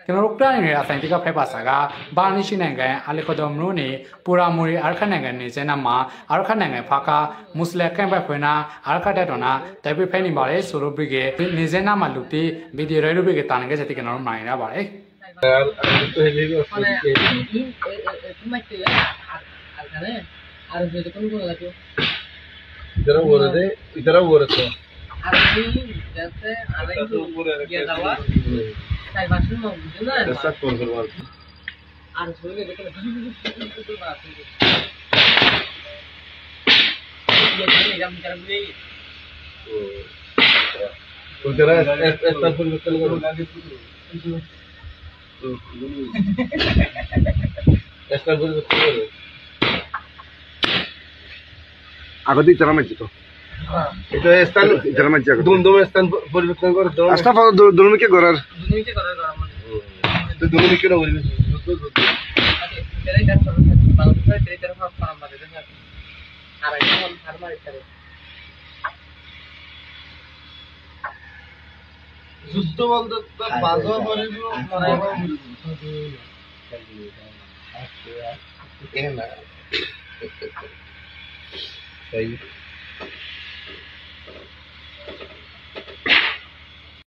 ကျွန်တော်တို့ပြရင်အဆိုင်တိကဖိုက်ပါစာကဘာနိရှိနိုင်ငံအလီကိုဒိုမရိုနေပူရာမူရီအာခတ်နိုင်ငံနေစနမှာအာခတ်နိုင်ငံဖာကာမွတ်စလင်ကမ်ဘတ်ဖွင့်နာအာခတ်တဲ့တော်နာတိုင်ပိဖိုင်နေပါလေဆိုလိုဘိကနေစနမှာလူတီဗီဒီယိုရိုလိုဘိကတာနေခဲ့တဲ့ကျွန်တော်တို့နိုင်ရပါတယ်इधर वो रहते ऐसा कौन करवा तो जरा ऐसा परिवर्तन करो ऐसा परिवर्तन करो আগতে যারা মাঝে তো এটা স্থান যারা মাঝে দুম স্থান পরিবর্তন করে দাও আস্তা দুনুমিকে গরার মানে তো দুনুমিকে না বলবি যুদ্ধ বলতে বাজা পরিব মরাইব এনা सही